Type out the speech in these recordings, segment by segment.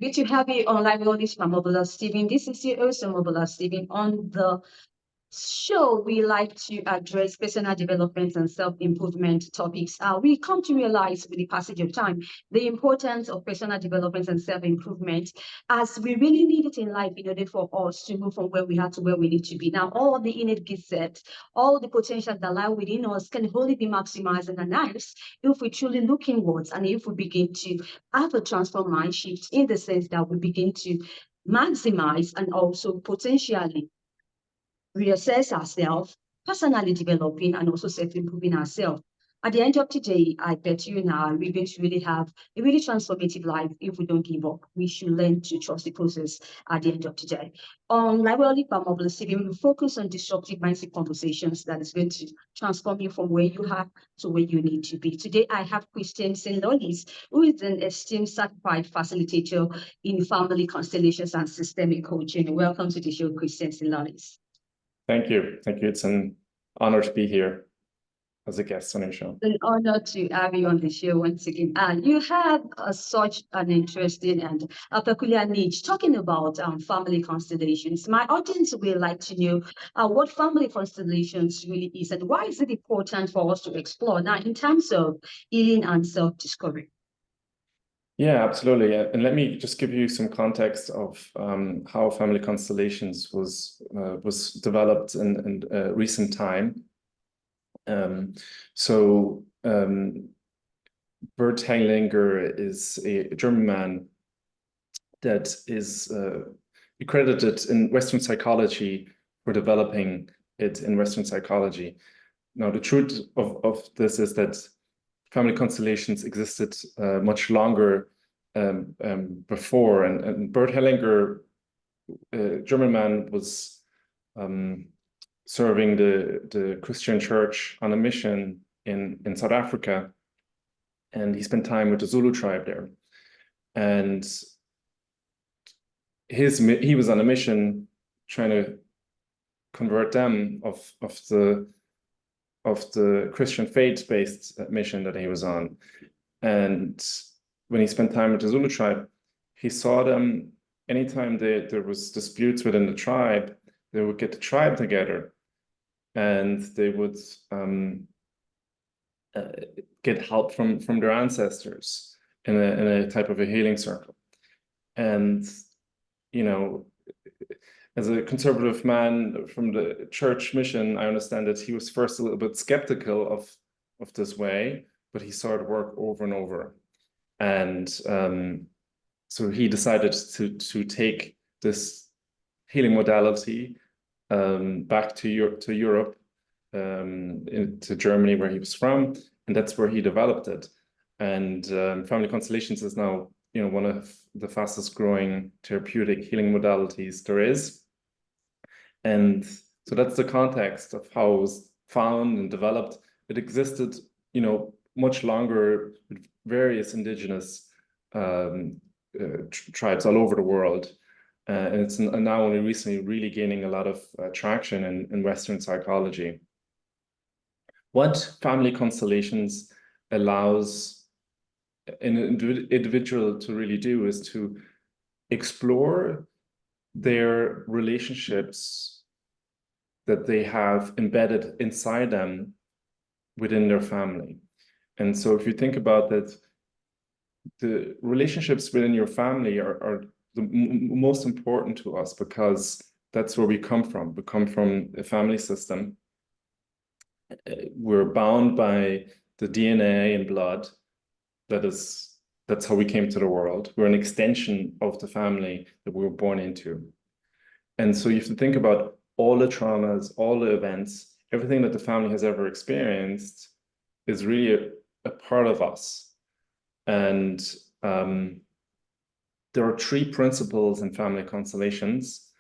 Good to have you on Live Lollies from Omobola Stephen. This is your host, Omobola Stephen. On the show, we like to address personal development and self-improvement topics. We come to realize with the passage of time the importance of personal development and self-improvement, as we really need it in life in order for us to move from where we are to where we need to be. Now, all the innate gifts set, all the potential that lie within us can only be maximized in our lives if we truly look inwards and if we begin to have a transform mind shift, in the sense that we begin to maximize and also potentially reassess ourselves, personally developing and also self-improving ourselves. At the end of today, I bet you now we're going to really have a really transformative life if we don't give up. We should learn to trust the process at the end of today. On Library by Omobola Stephen, we focus on disruptive mindset conversations that is going to transform you from where you are to where you need to be. Today, I have Lollies, who is an esteemed certified facilitator in family constellations and systemic coaching. Welcome to the show, Lollies. Thank you. Thank you. It's an honor to be here as a guest on your show. It's an honor to have you on the show once again. And you have such an interesting and a peculiar niche talking about family constellations. My audience will like to know what family constellations really is and why is it important for us to explore now in terms of healing and self-discovery. Yeah, absolutely. And let me just give you some context of how family constellations was developed in recent time. Bert Hellinger is a German man that is accredited in Western psychology for developing it in Western psychology. Now, the truth of this is that family constellations existed much longer before, and Bert Hellinger, German man, was serving the Christian church on a mission in South Africa, and he spent time with the Zulu tribe there, and he was on a mission trying to convert them of the Christian faith-based mission that he was on. And when he spent time with the Zulu tribe, he saw them anytime there was disputes within the tribe, they would get the tribe together and they would get help from their ancestors in a type of a healing circle. And, you know, as a conservative man from the church mission, I understand that he was first a little bit skeptical of this way, but he saw it work over and over. And so he decided to take this healing modality back to Europe, to Germany, where he was from, and that's where he developed it. And family constellations is now, you know, one of the fastest growing therapeutic healing modalities there is. And so that's the context of how it was found and developed. It existed, you know, much longer with various indigenous tribes all over the world. And it's now only recently really gaining a lot of traction in Western psychology. What family constellations allows an individual to really do is to explore their relationships that they have embedded inside them within their family. And so if you think about that, the relationships within your family are the most important to us, because that's where we come from. We come from a family system. We're bound by the DNA and blood. That's how we came to the world. We're an extension of the family that we were born into. And so you have to think about all the traumas, all the events, everything that the family has ever experienced is really a part of us. And there are three principles in family constellations.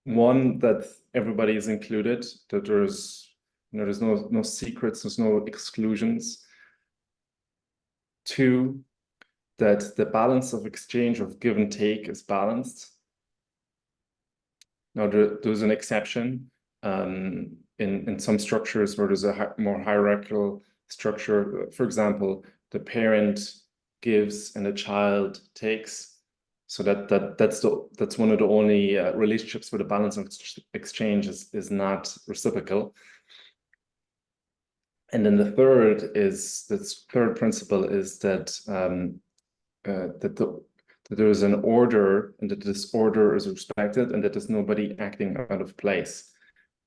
One, that everybody is included, that there's no secrets, there's no exclusions. Two, that the balance of exchange of give and take is balanced. Now, there's an exception in some structures where there's a more hierarchical structure. For example, the parent gives and the child takes. So that's one of the only relationships where the balance of exchange is not reciprocal. And then the third principle is that that there is an order, and that this order is respected, and that there's nobody acting out of place.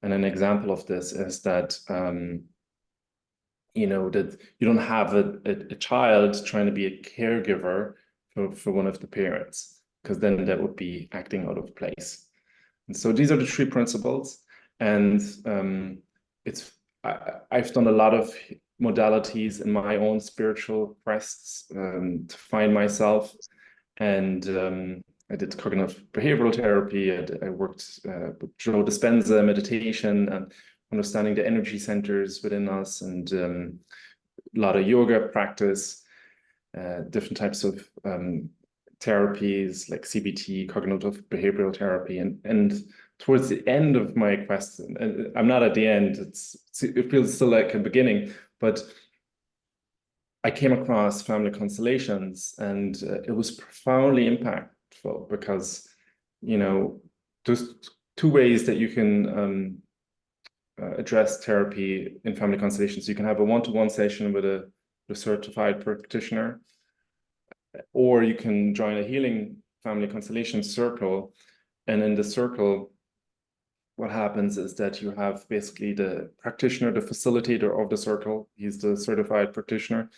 And an example of this is that you know, that you don't have a child trying to be a caregiver for one of the parents, because then that would be acting out of place. And so these are the three principles. And I've done a lot of modalities in my own spiritual quests to find myself. And I did cognitive behavioral therapy. I worked with Joe Dispenza, meditation, and understanding the energy centers within us, and a lot of yoga practice, different types of therapies like CBT, cognitive behavioral therapy, and towards the end of my quest, and I'm not at the end, it feels still like a beginning, but I came across family constellations, and it was profoundly impactful, because, you know, there's two ways that you can address therapy in family constellations. You can have a one-to-one session with a certified practitioner, or you can join a healing family constellation circle. And in the circle, what happens is that you have basically the practitioner, the facilitator of the circle. He's the certified practitioner.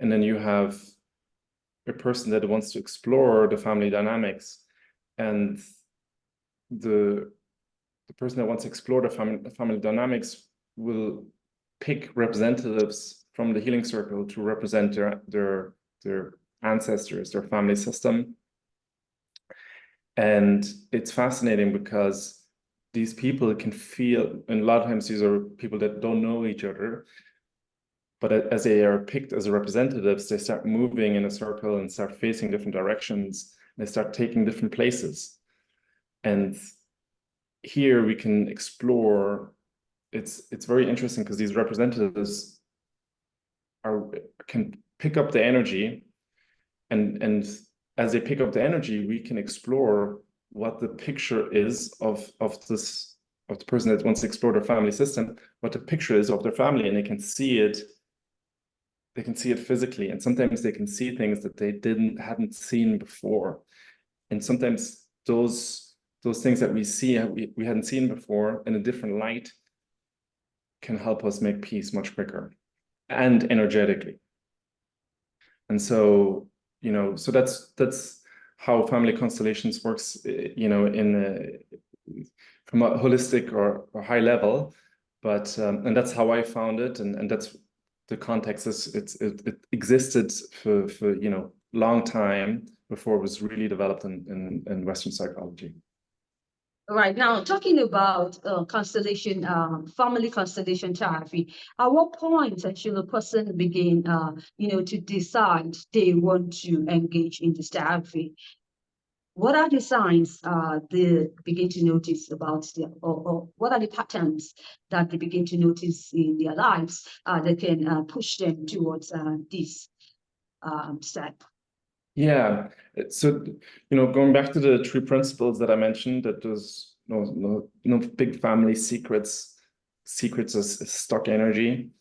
And then you have a person that wants to explore the family dynamics. And the person that wants to explore the family dynamics will pick representatives from the healing circle to represent their ancestors, their family system. And it's fascinating because these people can feel, and a lot of times these are people that don't know each other, but as they are picked as representatives, they start moving in a circle and start facing different directions. They start taking different places. And here we can explore, it's very interesting because these representatives can pick up the energy, and as they pick up the energy, we can explore what the picture is of the person that wants to explore their family system, what the picture is of their family, and they can see it physically. And sometimes they can see things that they hadn't seen before. And sometimes those things that we see we hadn't seen before in a different light can help us make peace much quicker and energetically. And so, you know, so that's how family constellations works, you know, from a holistic or high level. But and that's how I found it, and that's the context. It existed for you know, long time before it was really developed in Western psychology. Right now, talking about constellation, family constellation therapy, at what point should a person begin, you know, to decide they want to engage in this therapy? What are the signs they begin to notice about or what are the patterns that they begin to notice in their lives that can push them towards this step? Yeah. So, you know, going back to the three principles that I mentioned, that there's no big family secrets. Secrets is stuck energy.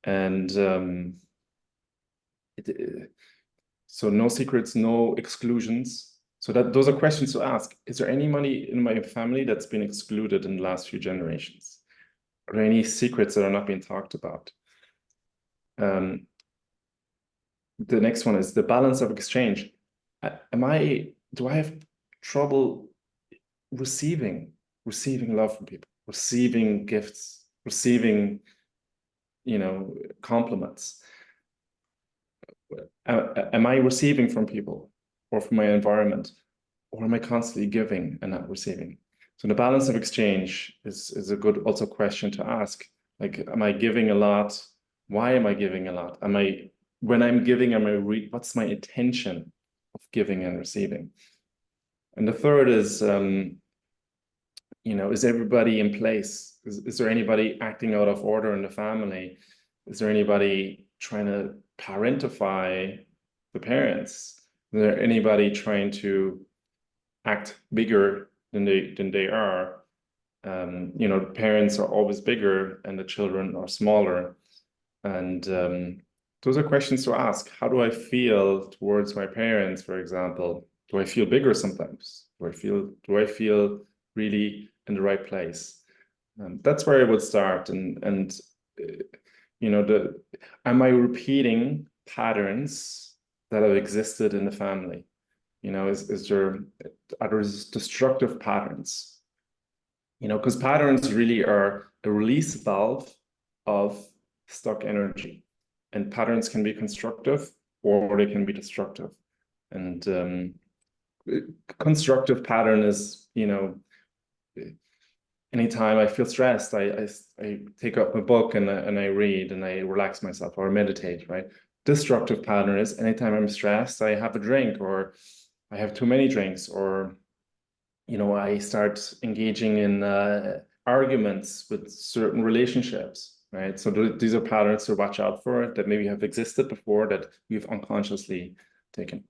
And so no secrets, no exclusions. So those are questions to ask. Is there anybody in my family that's been excluded in the last few generations? Are there any secrets that are not being talked about? The next one is the balance of exchange. Do I have trouble receiving love from people, receiving gifts, receiving, you know, compliments? Am I receiving from people or from my environment, or am I constantly giving and not receiving? So the balance of exchange is a good also question to ask. Like, am I giving a lot? Why am I giving a lot? When I'm giving, what's my intention of giving and receiving? And the third is, you know, is everybody in place? Is there anybody acting out of order in the family? Is there anybody trying to parentify the parents? there anybody trying to act bigger than they are. You know, the parents are always bigger and the children are smaller. And those are questions to ask. How do I feel towards my parents, for example? Do I feel bigger sometimes? Do I feel really in the right place? That's where I would start. And you know, am I repeating patterns that have existed in the family? You know, are there destructive patterns? You know, because patterns really are a release valve of stuck energy, and patterns can be constructive or they can be destructive. And constructive pattern is, you know, anytime I feel stressed, I take up a book and I read and I relax myself or meditate, right? Destructive pattern is anytime I'm stressed, I have a drink or I have too many drinks, or you know, I start engaging in arguments with certain relationships, right? So these are patterns to watch out for that maybe have existed before that we've unconsciously taken.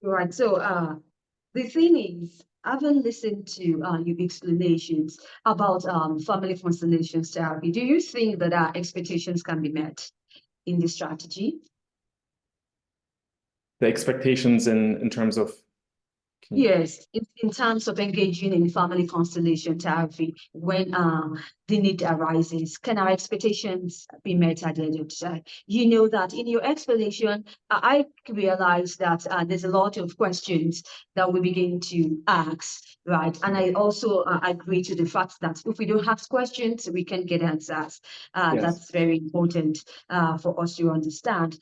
Right. So the thing is, having listened to your explanations about family constellations therapy, do you think that our expectations can be met in this strategy? The expectations in terms of Yes, in terms of engaging in family constellation therapy, when the need arises, can our expectations be met at the end of the day? You know that in your explanation, I realized that there's a lot of questions that we begin to ask, right? And I also agree to the fact that if we don't ask questions, we can get answers. yes. That's very important for us to understand.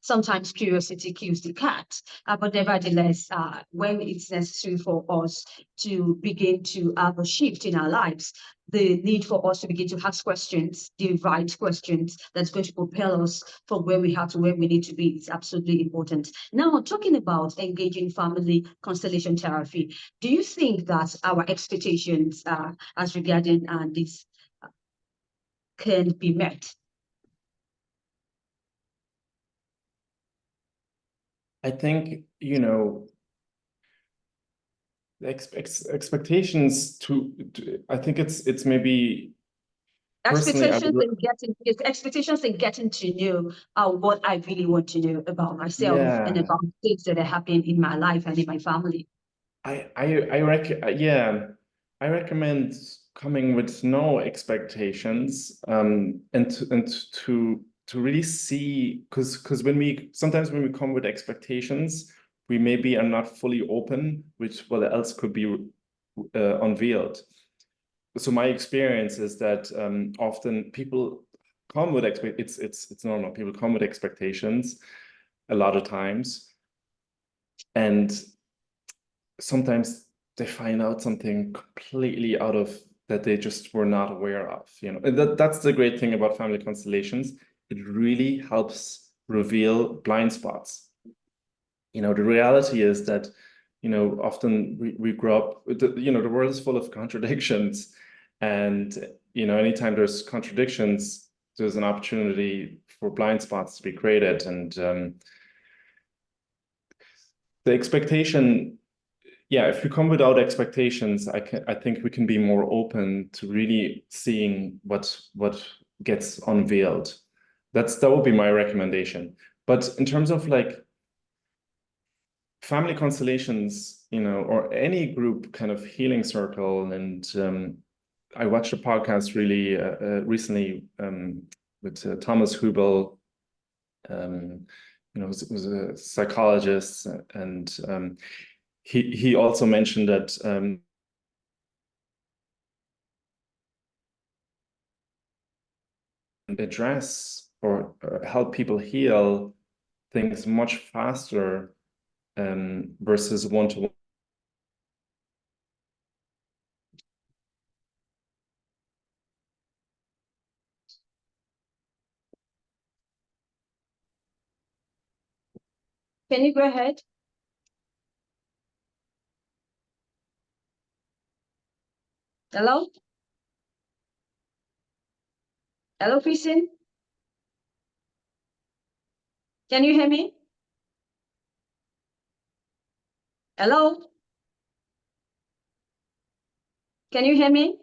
Sometimes curiosity kills the cat, but nevertheless, when it's necessary for us to begin to have a shift in our lives, the need for us to begin to ask questions, the right questions that's going to propel us from where we are to where we need to be, is absolutely important. Now, talking about engaging family constellation therapy, do you think that our expectations as regarding this can be met? I think, you know, expectations I think it's maybe personally expectations in getting to know what I really want to know about myself and yeah. about things that are happening in my life and in my family. Yeah, I recommend coming with no expectations, and to really see, because sometimes when we come with expectations, we maybe are not fully open with what else could be unveiled. So my experience is that often people come with it's normal. People come with expectations a lot of times, and sometimes they find out something completely out of that they just were not aware of, you know. And that's the great thing about family constellations. It really helps reveal blind spots. You know, the reality is that, you know, often we grow up, you know, the world is full of contradictions. And, you know, anytime there's contradictions, there's an opportunity for blind spots to be created. And the expectation, yeah, if you come without expectations, I think we can be more open to really seeing what gets unveiled. That would be my recommendation. But in terms of like family constellations, you know, or any group kind of healing circle, and I watched a podcast really recently with Thomas Hubel. You know, was a psychologist, and he also mentioned that address or help people heal things much faster versus one-to-one. Can you go ahead? Hello? Hello, Christine? Can you hear me? Hello? Can you hear me?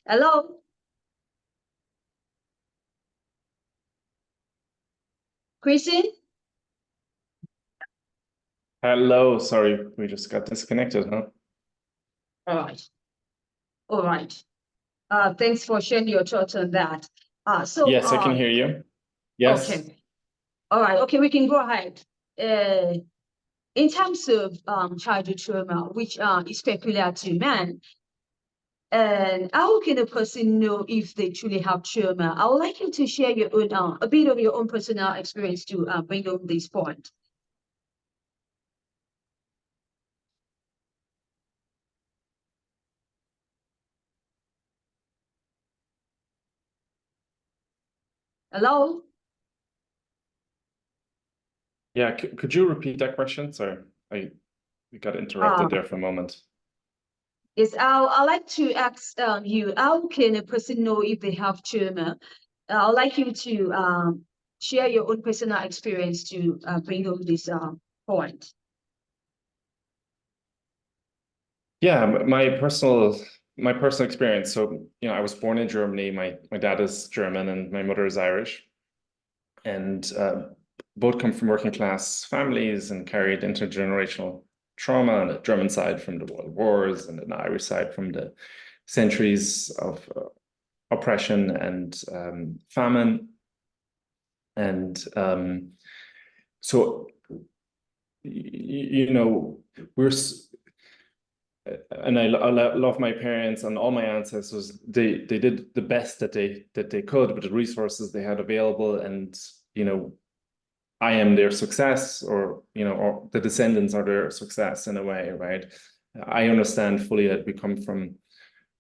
Hello? Chrissy? Hello, sorry, we just got disconnected, huh? All right. All right. Thanks for sharing your thoughts on that. Yes, I can hear you. Yes. Okay. All right. Okay, we can go ahead. In terms of childhood trauma, which is peculiar to man, and how can a person know if they truly have trauma? I would like you to share your own, a bit of your own personal experience to bring up this point. Hello? Yeah, could you repeat that question? Sorry, we got interrupted there for a moment. Yes, I'd like to ask you, how can a person know if they have trauma? I'd like you to share your own personal experience to bring up this point. Yeah, my personal experience. So, I was born in Germany. My dad is German and my mother is Irish, and both come from working class families and carried intergenerational trauma on the German side from the world wars and the Irish side from the centuries of oppression and famine. And so, we're and I love my parents and all my ancestors. They did the best that they could with the resources they had available, and I am their success, or the descendants are their success in a way, right? I understand fully that we come from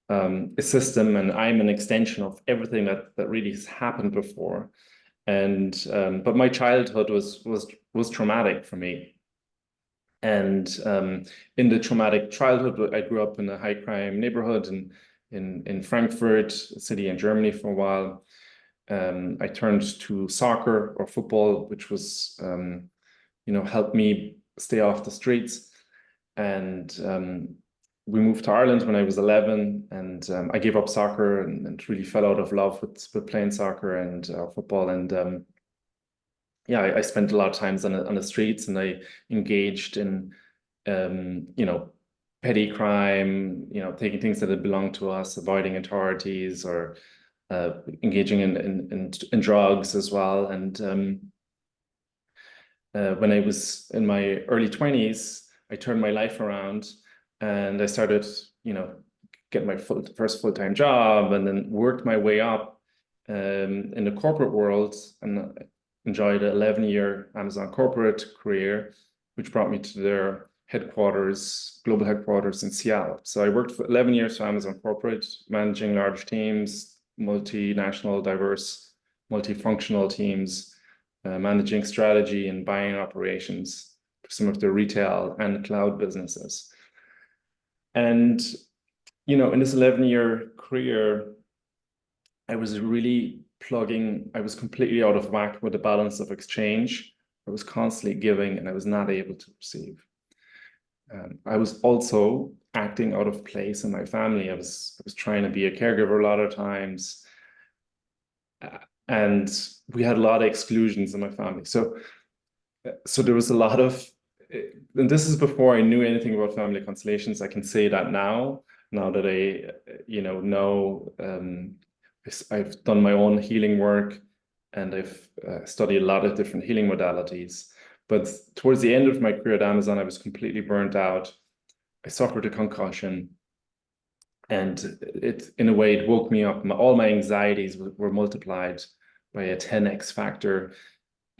a system, and I'm an extension of everything that really has happened before. And but my childhood was traumatic for me. And in the traumatic childhood, I grew up in a high crime neighborhood in Frankfurt, a city in Germany, for a while. I turned to soccer or football, which was helped me stay off the streets. And we moved to Ireland when I was 11, and I gave up soccer and really fell out of love with playing soccer and football. And yeah, I spent a lot of times on the streets, and I engaged in petty crime, taking things that had belonged to us, avoiding authorities, or engaging in drugs as well. And when I was in my early 20s, I turned my life around, and I started, get my first full-time job, and then worked my way up in the corporate world, and enjoyed an 11-year Amazon corporate career, which brought me to their global headquarters in Seattle. So I worked for 11 years for Amazon corporate, managing large teams, multinational, diverse, multifunctional teams, managing strategy and buying operations for some of their retail and cloud businesses. And, in this 11-year career, I was completely out of whack with the balance of exchange. I was constantly giving, and I was not able to receive. I was also acting out of place in my family. I was trying to be a caregiver a lot of times. And we had a lot of exclusions in my family. So there was a lot of, and this is before I knew anything about family constellations. I can say that now that I, know, I've done my own healing work, and I've studied a lot of different healing modalities. But towards the end of my career at Amazon, I was completely burnt out. I suffered a concussion, and in a way, it woke me up. All my anxieties were multiplied by a 10x factor.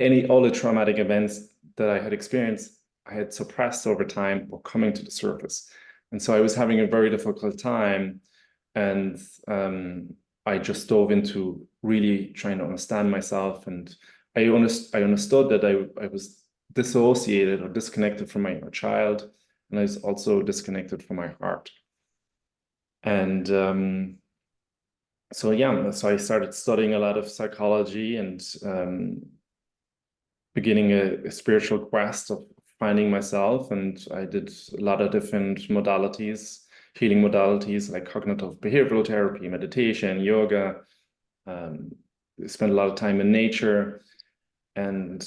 All the traumatic events that I had experienced, I had suppressed over time, were coming to the surface. And so I was having a very difficult time. And I just dove into really trying to understand myself. And I understood that I was dissociated or disconnected from my inner child. And I was also disconnected from my heart. And so I started studying a lot of psychology, and beginning a spiritual quest of finding myself, and I did a lot of different modalities, healing modalities like cognitive behavioral therapy, meditation, yoga. Spent a lot of time in nature, and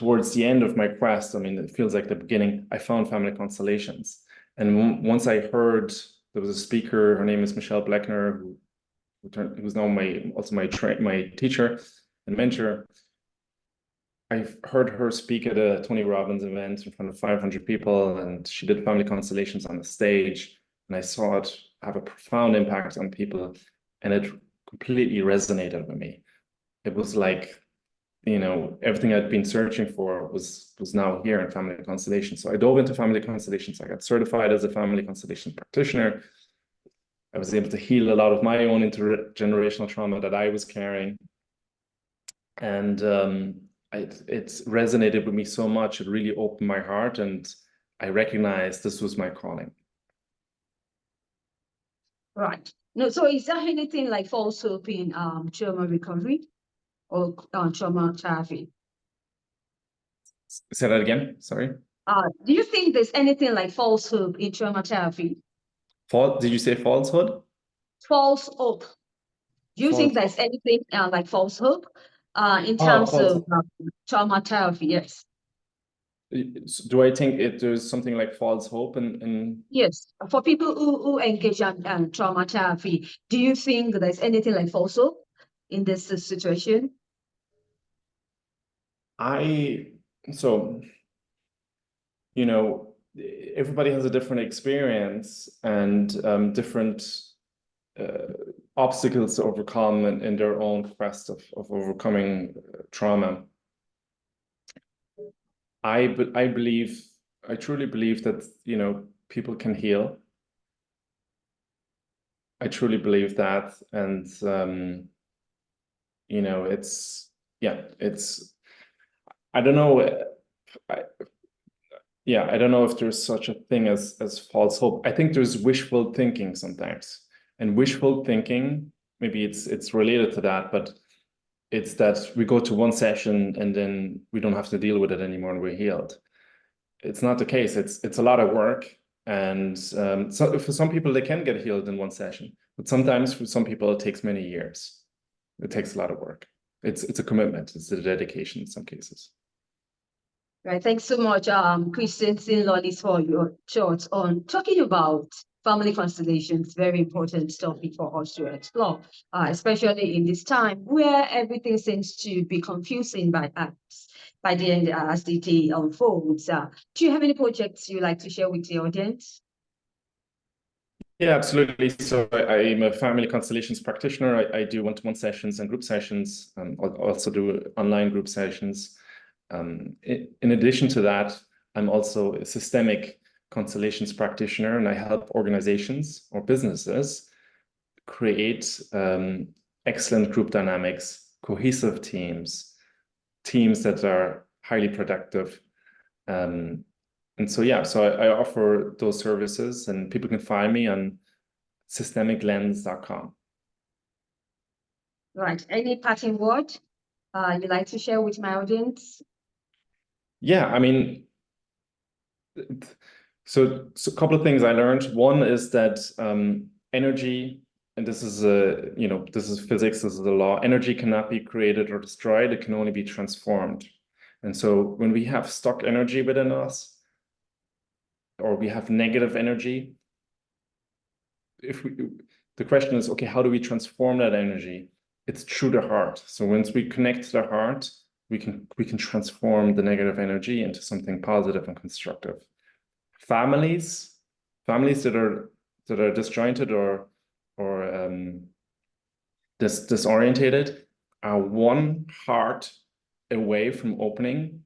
towards the end of my quest, I mean, it feels like the beginning, I found family constellations. And once I heard there was a speaker, her name is Michelle Bleckner, who's now my teacher and mentor. I've heard her speak at a Tony Robbins event in front of 500 people, and she did family constellations on the stage. And I saw it have a profound impact on people, and it completely resonated with me. It was like, you know, everything I'd been searching for was now here in family constellations. So I dove into family constellations. I got certified as a family constellation practitioner. I was able to heal a lot of my own intergenerational trauma that I was carrying. And it resonated with me so much. It really opened my heart, and I recognized this was my calling. Right. No, so is there anything like false hope in trauma recovery or trauma therapy? Say that again, sorry. Do you think there's anything like false hope in trauma therapy? Did you say falsehood? False hope. Do you think there's anything like false hope in terms of trauma therapy? Yes. Do I think there's something like false hope in Yes, for people who engage in trauma therapy, do you think there's anything like false hope in this situation? So, you know, everybody has a different experience and different obstacles to overcome in their own quest of overcoming trauma. I truly believe that, you know, people can heal. I truly believe that, and you know, I don't know. I don't know if there's such a thing as false hope. I think there's wishful thinking sometimes, and wishful thinking, maybe it's related to that, but it's that we go to one session and then we don't have to deal with it anymore and we're healed. It's not the case. It's a lot of work, and so for some people they can get healed in one session, but sometimes for some people it takes many years. It takes a lot of work. It's a commitment. It's a dedication in some cases. Right. Thanks so much, Christian Lollies, for your thoughts on talking about family constellations. Very important topic for us to explore, especially in this time where everything seems to be confusing by the end as the day unfolds. Do you have any projects you'd like to share with the audience? Yeah, absolutely. So I'm a family constellations practitioner. I do one-to-one sessions and group sessions. I also do online group sessions. In addition to that, I'm also a systemic constellations practitioner, and I help organizations or businesses create excellent group dynamics, cohesive teams that are highly productive. And so, yeah, so I offer those services, and people can find me on systemiclens.com. Right. Any parting word you'd like to share with my audience? Yeah, I mean, so a couple of things I learned. One is that energy, and this is this is physics, this is the law. Energy cannot be created or destroyed; it can only be transformed. And so, when we have stuck energy within us, or we have negative energy, the question is, okay, how do we transform that energy? It's through the heart. So once we connect to the heart, we can transform the negative energy into something positive and constructive. Families that are disjointed or disorientated are one heart away from opening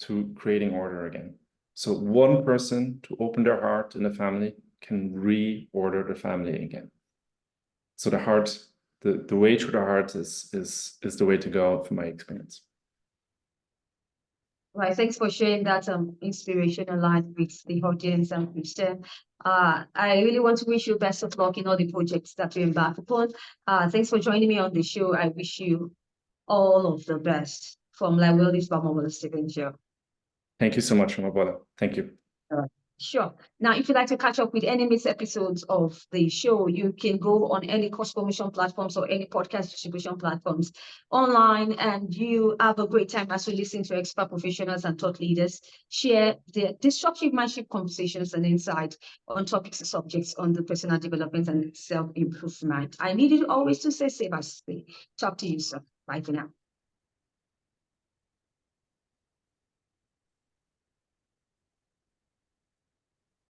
to creating order again. So one person to open their heart in a family can reorder the family again. So the heart, the way through the heart is the way to go from my experience. Right, thanks for sharing that inspirational line with the audience and Christian. I really want to wish you best of luck in all the projects that you embark upon. Thanks for joining me on the show. I wish you all of the best. from Lollies by Omobola Stephen show. Thank you so much, Omobola. Thank you. Sure. Now, if you'd like to catch up with any missed episodes of the show, you can go on any course formation platforms or any podcast distribution platforms online, and you have a great time as you listen to expert professionals and thought leaders share their disruptive mindset conversations and insights on topics and subjects on the personal development and self-improvement. I need you always to stay safe as stay. Talk to you soon. Bye for now.